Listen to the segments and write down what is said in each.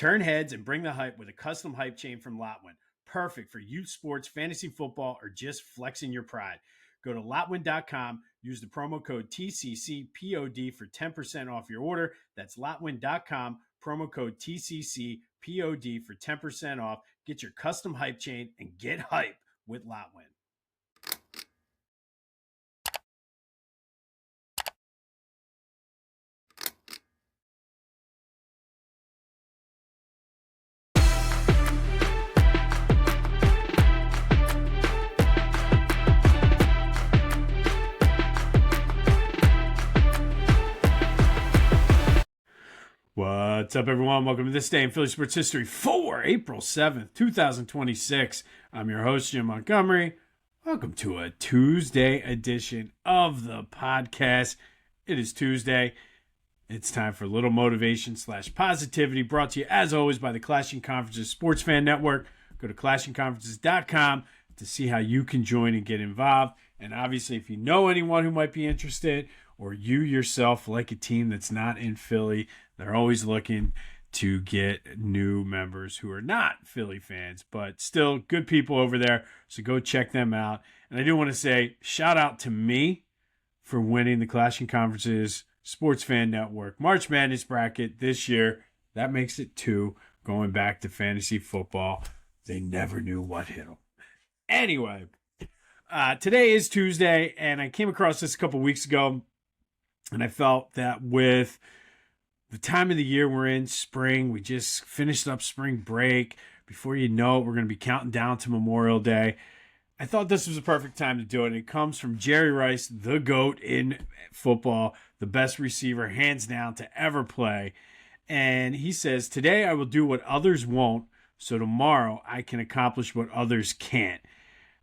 Turn heads and bring the hype with a custom hype chain from Lotwin. Perfect for youth sports, fantasy football, or just flexing your pride. Go to Lotwin.com, use the promo code TCCPOD for 10% off your order. That's Lotwin.com, promo code TCCPOD for 10% off. Get your custom hype chain and get hype with Lotwin. What's up, everyone? Welcome to this day in Philly sports history for April 7th, 2026. I'm your host, Jim Montgomery. Welcome to a Tuesday edition of the podcast. It is Tuesday. It's time for a little motivation / positivity, brought to you, as always, by the Clashing Conferences Sports Fan Network. Go to clashingconferences.com to see how you can join and get involved. And obviously, if you know anyone who might be interested, or you yourself like a team that's not in Philly, they're always looking to get new members who are not Philly fans, but still good people over there. So go check them out. And I do want to say shout out to me for winning the Clashing Conferences Sports Fan Network March Madness bracket this year. That makes it 2 going back to fantasy football. They never knew what hit them. Anyway, today is Tuesday, and I came across this a couple weeks ago, and I felt that with the time of the year we're in, spring, we just finished up spring break. Before you know it, we're going to be counting down to Memorial Day. I thought this was a perfect time to do it. It comes from Jerry Rice, the GOAT in football, the best receiver, hands down, to ever play. And he says, "Today I will do what others won't, so tomorrow I can accomplish what others can't."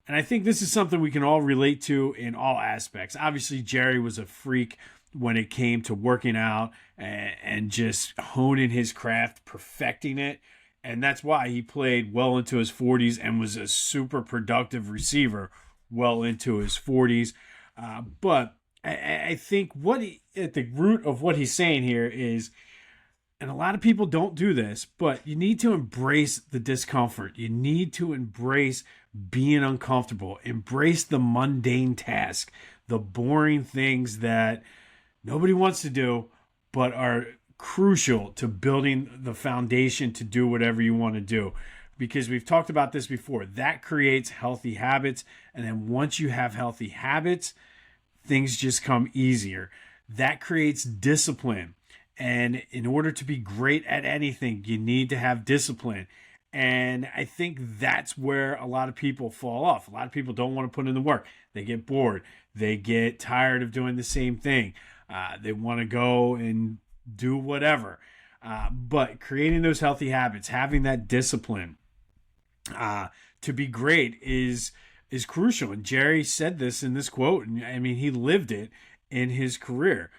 And I think this is something we can all relate to in all aspects. Obviously, Jerry was a freak when it came to working out and just honing his craft, perfecting it. And that's why he played well into his 40s and was a super productive receiver well into his 40s. But I think at the root of what he's saying here is, and a lot of people don't do this, but you need to embrace the discomfort. You need to embrace being uncomfortable. Embrace the mundane task, the boring things that nobody wants to do, but are crucial to building the foundation to do whatever you want to do. Because we've talked about this before. That creates healthy habits. And then once you have healthy habits, things just come easier. That creates discipline. And in order to be great at anything, you need to have discipline. And I think that's where a lot of people fall off. A lot of people don't want to put in the work. They get bored. They get tired of doing the same thing. They want to go and do whatever. But creating those healthy habits, having that discipline to be great is crucial. And Jerry said this in this quote. And I mean, he lived it in his career.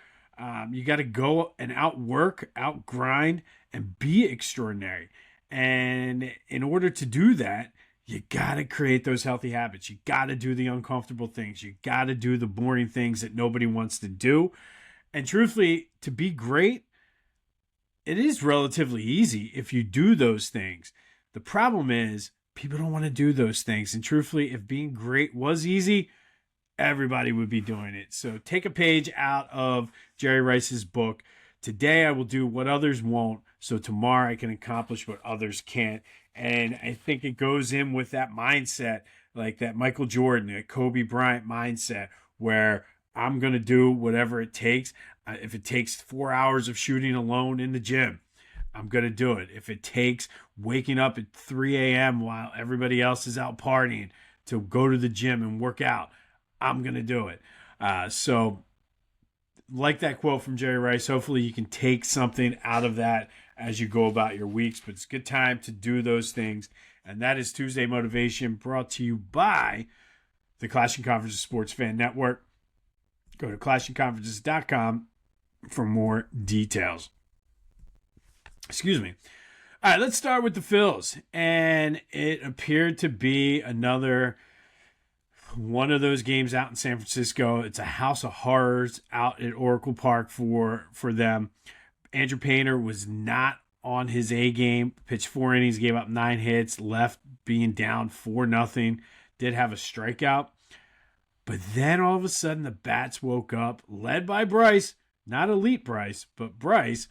You got to go and outwork, outgrind, and be extraordinary. And in order to do that, you got to create those healthy habits. You got to do the uncomfortable things. You got to do the boring things that nobody wants to do. And truthfully, to be great, it is relatively easy if you do those things. The problem is people don't want to do those things. And truthfully, if being great was easy, everybody would be doing it. So take a page out of Jerry Rice's book. Today I will do what others won't, so tomorrow I can accomplish what others can't. And I think it goes in with that mindset, like that Michael Jordan, that Kobe Bryant mindset, where I'm going to do whatever it takes. If it takes 4 hours of shooting alone in the gym, I'm going to do it. If it takes waking up at 3 a.m. while everybody else is out partying to go to the gym and work out, I'm going to do it. So like that quote from Jerry Rice, hopefully you can take something out of that as you go about your weeks. But it's a good time to do those things. And that is Tuesday Motivation, brought to you by the Clashing Conferences Sports Fan Network. Go to clashingconferences.com for more details. Excuse me. All right, let's start with the Phillies. And it appeared to be another one of those games out in San Francisco. It's a house of horrors out at Oracle Park for them. Andrew Painter was not on his A game, pitched 4 innings, gave up 9 hits, left being down 4-0, did have a strikeout. But then all of a sudden the bats woke up, led by Bryce, not elite Bryce, but Bryce,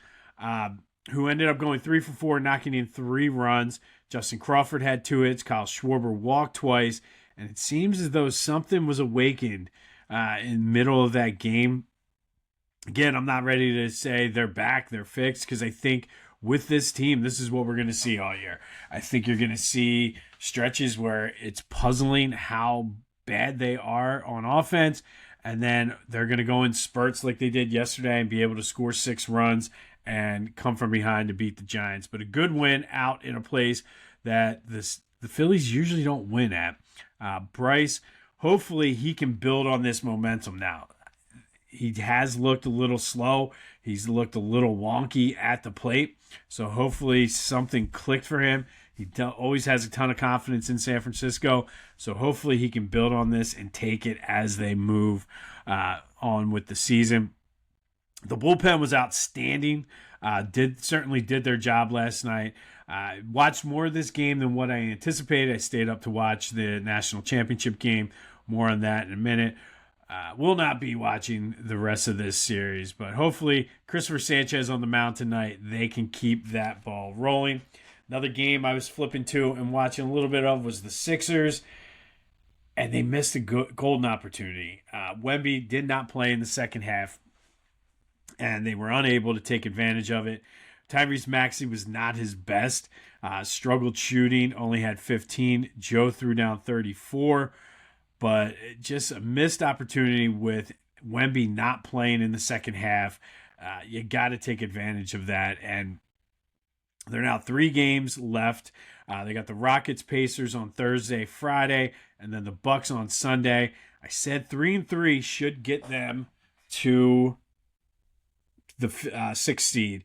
who ended up going 3 for 4, knocking in 3 runs. Justin Crawford had 2 hits. Kyle Schwarber walked twice. And it seems as though something was awakened in the middle of that game. Again, I'm not ready to say they're back, they're fixed, because I think with this team, this is what we're going to see all year. I think you're going to see stretches where it's puzzling how bad they are on offense, and then they're going to go in spurts like they did yesterday and be able to score 6 runs and come from behind to beat the Giants. But a good win out in a place that the Phillies usually don't win at. Bryce, hopefully he can build on this momentum now. He has looked a little slow. He's looked a little wonky at the plate. So hopefully something clicked for him. He always has a ton of confidence in San Francisco. So hopefully he can build on this and take it as they move on with the season. The bullpen was outstanding. Certainly did their job last night. I watched more of this game than what I anticipated. I stayed up to watch the national championship game. More on that in a minute. Will not be watching the rest of this series, but hopefully Christopher Sanchez on the mound tonight, they can keep that ball rolling. Another game I was flipping to and watching a little bit of was the Sixers, and they missed a golden opportunity. Wemby did not play in the second half, and they were unable to take advantage of it. Tyrese Maxey was not his best, struggled shooting, only had 15. Joe threw down 34. But just a missed opportunity with Wemby not playing in the second half. You got to take advantage of that. And they're now 3 games left. They got the Rockets, Pacers on Thursday, Friday, and then the Bucks on Sunday. I said 3-3 should get them to the 6th seed.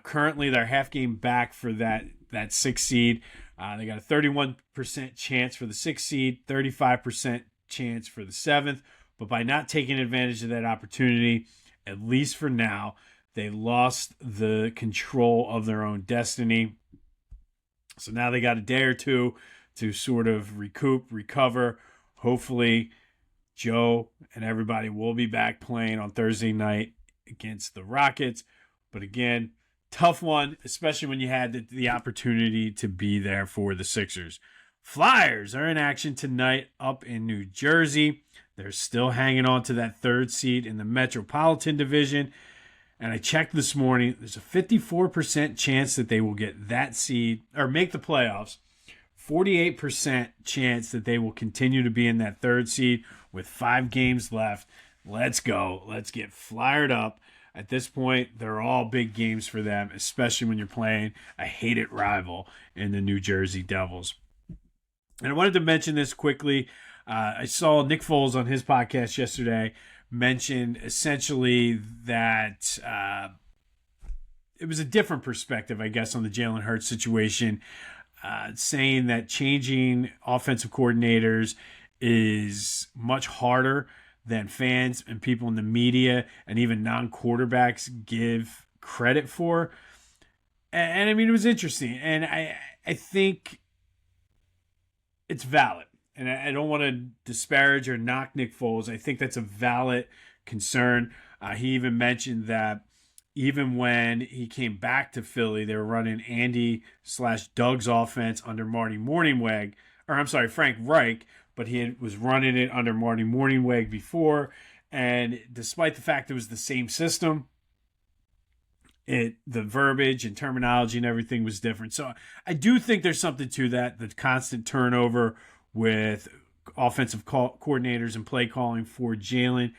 Currently, they're half game back for that 6th seed. They got a 31% chance for the 6th seed, 35% chance for the 7th. But by not taking advantage of that opportunity, at least for now, they lost the control of their own destiny. So now they got a day or two to sort of recover. Hopefully, Joe and everybody will be back playing on Thursday night against the Rockets. But again, tough one, especially when you had the opportunity to be there for the Sixers. Flyers are in action tonight up in New Jersey. They're still hanging on to that 3rd seed in the Metropolitan Division. And I checked this morning, there's a 54% chance that they will get that seed or make the playoffs. 48% chance that they will continue to be in that 3rd seed with 5 games left. Let's go. Let's get flyered up. At this point, they're all big games for them, especially when you're playing a hated rival in the New Jersey Devils. And I wanted to mention this quickly. I saw Nick Foles on his podcast yesterday mention essentially that it was a different perspective, I guess, on the Jalen Hurts situation, saying that changing offensive coordinators is much harder than fans and people in the media and even non-quarterbacks give credit for. And I mean, it was interesting. And I think it's valid. And I don't want to disparage or knock Nick Foles. I think that's a valid concern. He even mentioned that even when he came back to Philly, they were running Andy/Doug's offense under Frank Reich, but he was running it under Marty Morningweg before. And despite the fact it was the same system, the verbiage and terminology and everything was different. So I do think there's something to that, the constant turnover with offensive coordinators and play calling for Jalen.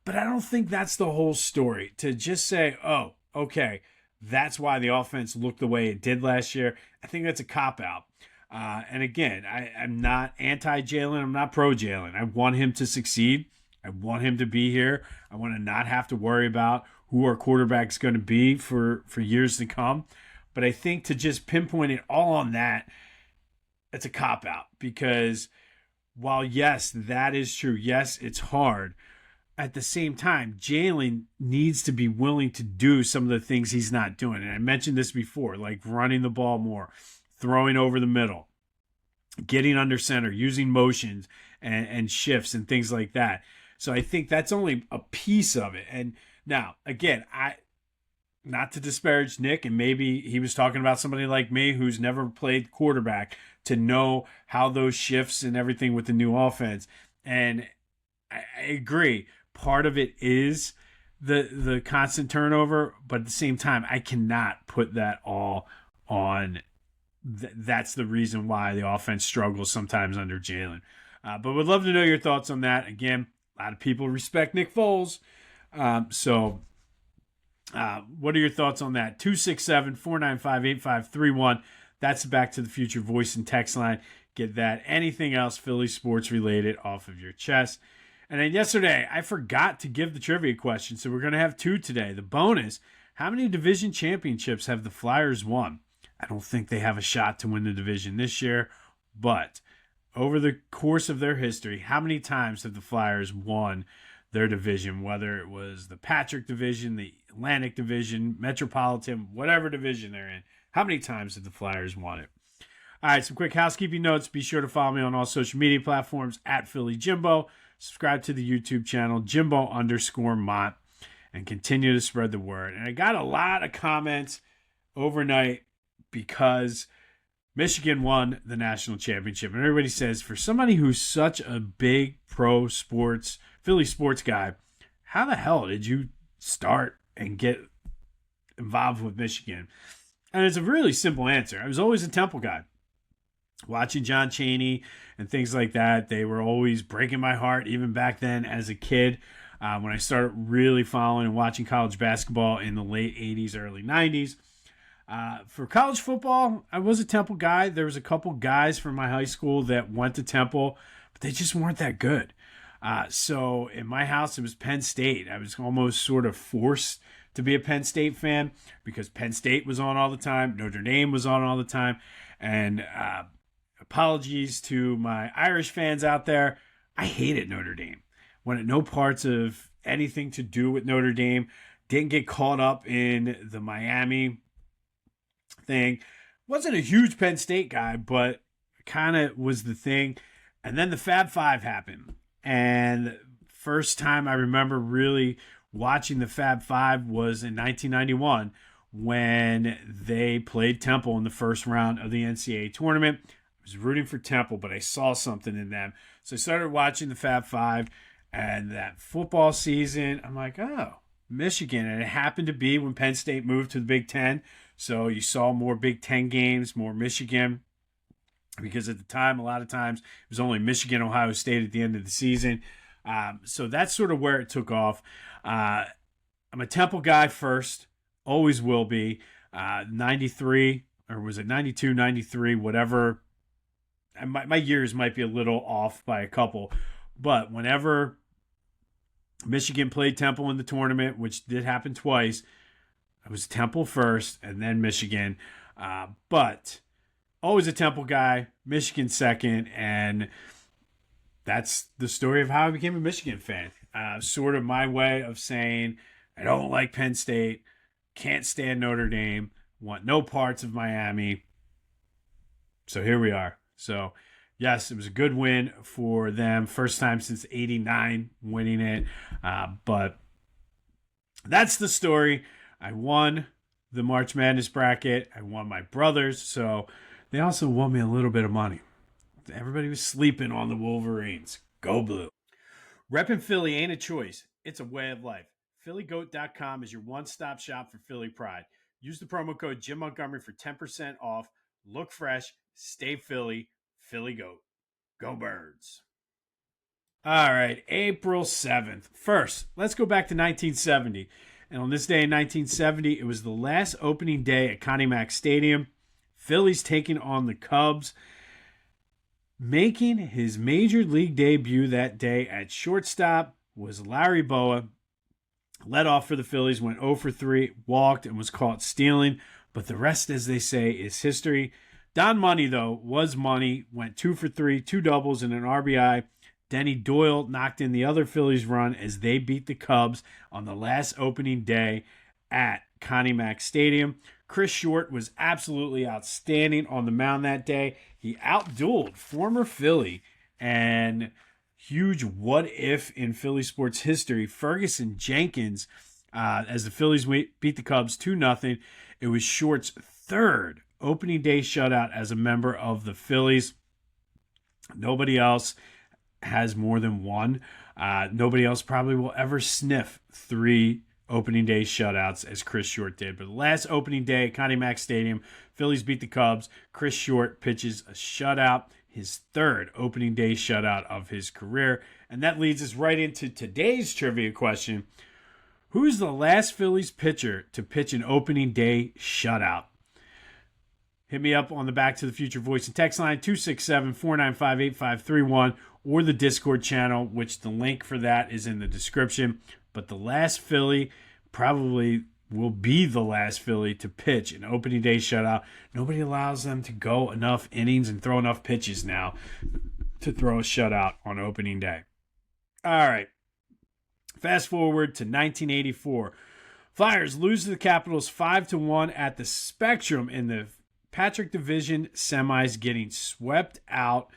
But I don't think that's the whole story. To just say, oh, okay, that's why the offense looked the way it did last year, I think that's a cop-out. And again, I'm not anti-Jalen. I'm not pro-Jalen. I want him to succeed. I want him to be here. I want to not have to worry about who our quarterback's going to be for years to come. But I think to just pinpoint it all on that, it's a cop-out. Because while, yes, that is true. Yes, it's hard. at the same time, Jalen needs to be willing to do some of the things he's not doing. And I mentioned this before, like running the ball more, throwing over the middle, getting under center, using motions and shifts and things like that. So I think that's only a piece of it. And now, again, not to disparage Nick, and maybe he was talking about somebody like me who's never played quarterback to know how those shifts and everything with the new offense. And I agree. Part of it is the constant turnover, but at the same time, I cannot put that all on. That's the reason why the offense struggles sometimes under Jalen. But would love to know your thoughts on that. Again, a lot of people respect Nick Foles. What are your thoughts on that? 267-495-8531. That's the Back to the Future voice and text line. Get that. Anything else Philly sports related off of your chest. And then yesterday, I forgot to give the trivia question, so we're going to have two today. The bonus, how many division championships have the Flyers won? I don't think they have a shot to win the division this year, but over the course of their history, how many times have the Flyers won their division, whether it was the Patrick division, the Atlantic division, Metropolitan, whatever division they're in? How many times have the Flyers won it? All right, some quick housekeeping notes. Be sure to follow me on all social media platforms at Philly Jimbo. Subscribe to the YouTube channel, Jimbo_Mont, and continue to spread the word. And I got a lot of comments overnight because Michigan won the national championship. And everybody says, for somebody who's such a big pro sports, Philly sports guy, how the hell did you start and get involved with Michigan? And it's a really simple answer. I was always a Temple guy. Watching John Chaney and things like that, they were always breaking my heart, even back then as a kid. When I started really following and watching college basketball in the late 80s, early 90s. For college football, I was a Temple guy. There was a couple guys from my high school that went to Temple, but they just weren't that good. So in my house, it was Penn State. I was almost sort of forced to be a Penn State fan because Penn State was on all the time. Notre Dame was on all the time. And apologies to my Irish fans out there. I hated Notre Dame. Wanted no parts of anything to do with Notre Dame. Didn't get caught up in the Miami thing. Wasn't a huge Penn State guy, but kind of was the thing. And then the Fab Five happened. And first time I remember really watching the Fab Five was in 1991 when they played Temple in the first round of the NCAA tournament. I was rooting for Temple, but I saw something in them. So I started watching the Fab Five, and that football season, I'm like, oh, Michigan. And it happened to be when Penn State moved to the Big Ten. So you saw more Big Ten games, more Michigan, because at the time, a lot of times, it was only Michigan, Ohio State at the end of the season. So that's sort of where it took off. I'm a Temple guy first, always will be. 93, or was it 92, 93, whatever. My years might be a little off by a couple, but whenever Michigan played Temple in the tournament, which did happen twice, I was Temple first and then Michigan. But always a Temple guy, Michigan second, and that's the story of how I became a Michigan fan. Sort of my way of saying I don't like Penn State, can't stand Notre Dame, want no parts of Miami. So here we are. So, yes, it was a good win for them. First time since 89 winning it. But that's the story. I won the March Madness bracket. I won my brothers. So they also won me a little bit of money. Everybody was sleeping on the Wolverines. Go Blue. Reppin' Philly ain't a choice. It's a way of life. PhillyGoat.com is your one-stop shop for Philly pride. Use the promo code Jim Montgomery for 10% off. Look fresh. Stay Philly. Philly Goat. Go Birds. All right, April 7th. First, let's go back to 1970. And on this day in 1970, it was the last opening day at Connie Mack Stadium. Phillies taking on the Cubs. Making his major league debut that day at shortstop was Larry Boa. Led off for the Phillies, went 0 for 3, walked, and was caught stealing. But the rest, as they say, is history. Don Money, though, was money. Went 2 for 3, 2 doubles and an RBI. Denny Doyle knocked in the other Phillies run as they beat the Cubs on the last opening day at Connie Mack Stadium. Chris Short was absolutely outstanding on the mound that day. He outdueled former Philly and huge what if in Philly sports history, Ferguson Jenkins, as the Phillies beat the Cubs 2-0. It was Short's third opening day shutout as a member of the Phillies. Nobody else has more than one. Nobody else probably will ever sniff 3 opening day shutouts as Chris Short did. But the last opening day at Connie Mack Stadium, Phillies beat the Cubs. Chris Short pitches a shutout, his third opening day shutout of his career. And that leads us right into today's trivia question. Who's the last Phillies pitcher to pitch an opening day shutout? Hit me up on the Back to the Future voice and text line 267-495-8531 or the Discord channel, which the link for that is in the description. But the last Philly probably will be the last Philly to pitch an opening day shutout. Nobody allows them to go enough innings and throw enough pitches now to throw a shutout on opening day. All right. Fast forward to 1984. Flyers lose to the Capitals 5-1 at the Spectrum in the Patrick Division semis, getting swept out,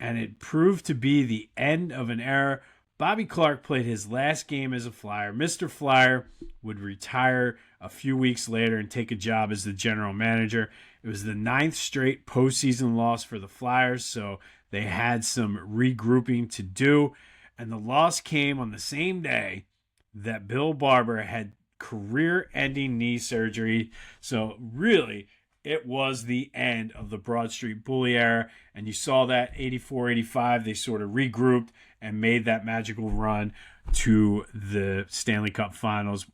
and it proved to be the end of an era. Bobby Clarke played his last game as a Flyer. Mr. Flyer would retire a few weeks later and take a job as the general manager. It was the 9th straight postseason loss for the Flyers, so they had some regrouping to do. And the loss came on the same day that Bill Barber had career-ending knee surgery. So really, it was the end of the Broad Street Bully era. And you saw that 84-85, they sort of regrouped and made that magical run to the Stanley Cup Finals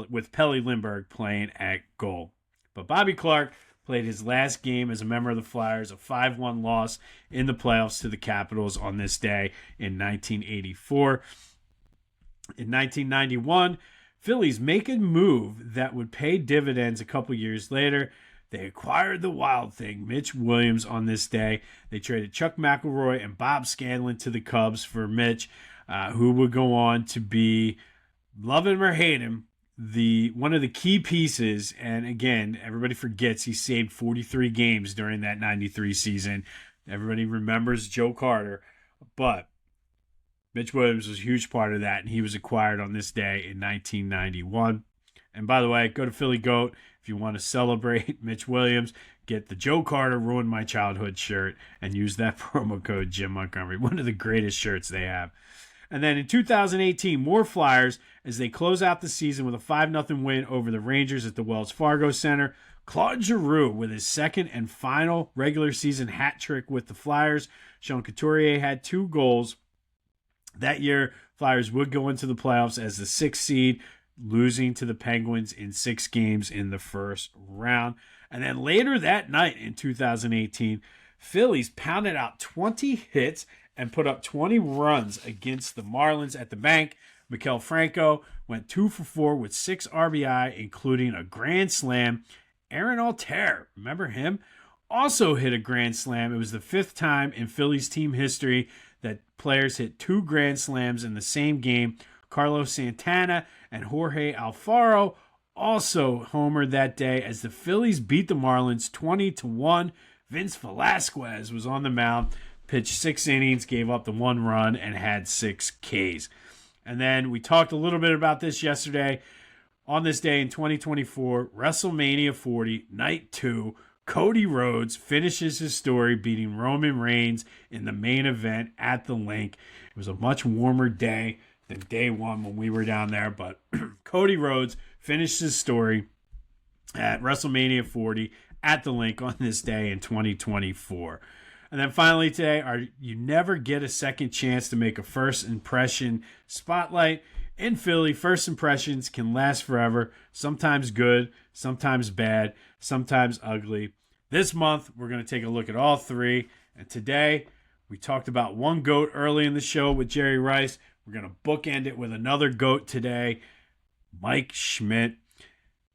with Pelle Lindbergh playing at goal. But Bobby Clarke played his last game as a member of the Flyers, a 5-1 loss in the playoffs to the Capitals on this day in 1984. In 1991, Phillies make a move that would pay dividends a couple years later. They acquired the Wild Thing, Mitch Williams, on this day. They traded Chuck McElroy and Bob Scanlon to the Cubs for Mitch, who would go on to be, love him or hate him, one of the key pieces. And again, everybody forgets he saved 43 games during that 93 season. Everybody remembers Joe Carter, but Mitch Williams was a huge part of that, and he was acquired on this day in 1991. And by the way, go to Philly Goat if you want to celebrate Mitch Williams. Get the Joe Carter Ruined My Childhood shirt and use that promo code Jim Montgomery. One of the greatest shirts they have. And then in 2018, more Flyers as they close out the season with a 5-0 win over the Rangers at the Wells Fargo Center. Claude Giroux with his second and final regular season hat trick with the Flyers. Sean Couturier had 2 goals. That year, Flyers would go into the playoffs as the 6th seed, losing to the Penguins in 6 games in the first round. And then later that night in 2018, Phillies pounded out 20 hits and put up 20 runs against the Marlins at the bank. Maikel Franco went 2 for 4 with 6 RBI, including a grand slam. Aaron Altair, remember him? Also hit a grand slam. It was the 5th time in Phillies team history that players hit 2 grand slams in the same game. Carlos Santana and Jorge Alfaro also homered that day as the Phillies beat the Marlins 20-1. Vince Velasquez was on the mound, pitched 6 innings, gave up the 1 run, and had 6 Ks. And then we talked a little bit about this yesterday. On this day in 2024, WrestleMania 40, Night 2, Cody Rhodes finishes his story beating Roman Reigns in the main event at the Link. It was a much warmer day than day 1 when we were down there, but Cody Rhodes finished his story at WrestleMania 40 at the Link on this day in 2024. And then finally today, you never get a second chance to make a first impression spotlight. In Philly, first impressions can last forever, sometimes good, sometimes bad, sometimes ugly. This month, we're going to take a look at all 3. And today, we talked about one GOAT early in the show with Jerry Rice. We're going to bookend it with another GOAT today, Mike Schmidt.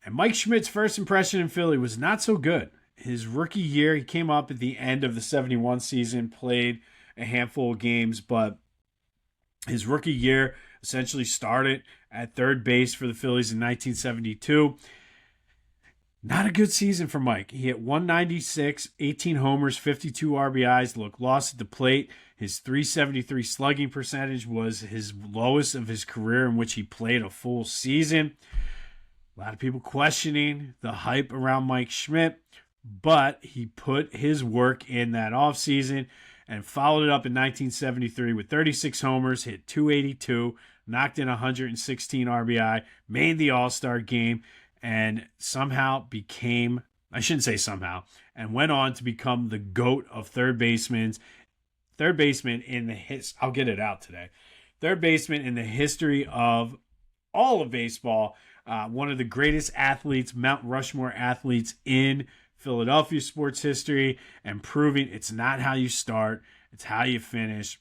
And Mike Schmidt's first impression in Philly was not so good. His rookie year, he came up at the end of the 71 season, played a handful of games, but His rookie year essentially started at third base for the Phillies in 1972. Not a good season for Mike. He hit 196, 18 homers, 52 RBIs, lost at the plate. His 373 slugging percentage was his lowest of his career, in which he played a full season. A lot of people questioning the hype around Mike Schmidt, but he put his work in that offseason and followed it up in 1973 with 36 homers, hit 282, knocked in 116 RBI, made the All-Star game, and somehow became, I shouldn't say somehow, and went on to become the GOAT of third baseman in the I'll get it out today. Third baseman in the history of all of baseball, one of the greatest athletes, Mount Rushmore athletes in Philadelphia sports history, and proving it's not how you start, it's how you finish.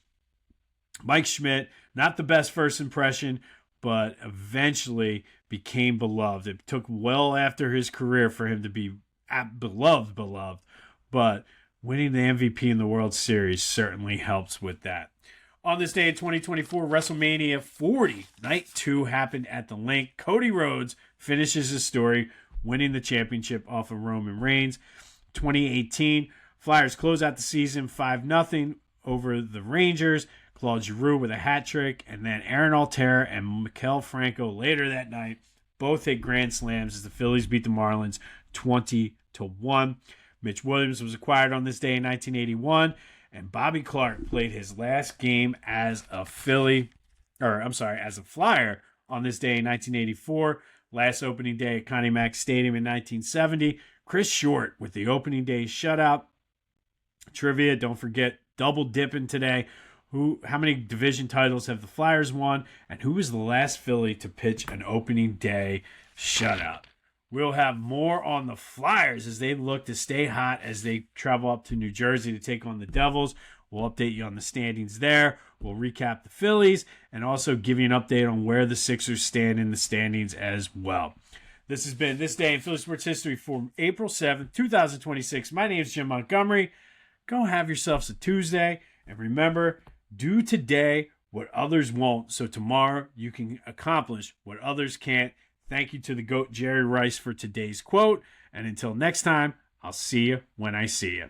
Mike Schmidt, not the best first impression, but eventually became beloved. It took well after his career for him to be beloved, but winning the MVP in the World Series certainly helps with that. On this day in 2024, WrestleMania 40, Night 2 happened at the Link. Cody Rhodes finishes his story, winning the championship off of Roman Reigns. 2018, Flyers close out the season 5-0 over the Rangers. Claude Giroux with a hat trick, and then Aaron Altera and Maikel Franco later that night both hit grand slams as the Phillies beat the Marlins 20-1. Mitch Williams was acquired on this day in 1981, and Bobby Clark played his last game as a Flyer on this day in 1984. Last opening day at Connie Mack Stadium in 1970. Chris Short with the opening day shutout. Trivia, don't forget, double dipping today. How many division titles have the Flyers won? And who was the last Philly to pitch an opening day shutout? We'll have more on the Flyers as they look to stay hot as they travel up to New Jersey to take on the Devils. We'll update you on the standings there. We'll recap the Phillies and also give you an update on where the Sixers stand in the standings as well. This has been This Day in Philly Sports History for April 7th, 2026. My name is Jim Montgomery. Go have yourselves a Tuesday. And remember, do today what others won't, so tomorrow you can accomplish what others can't. Thank you to the GOAT Jerry Rice for today's quote. And until next time, I'll see you when I see you.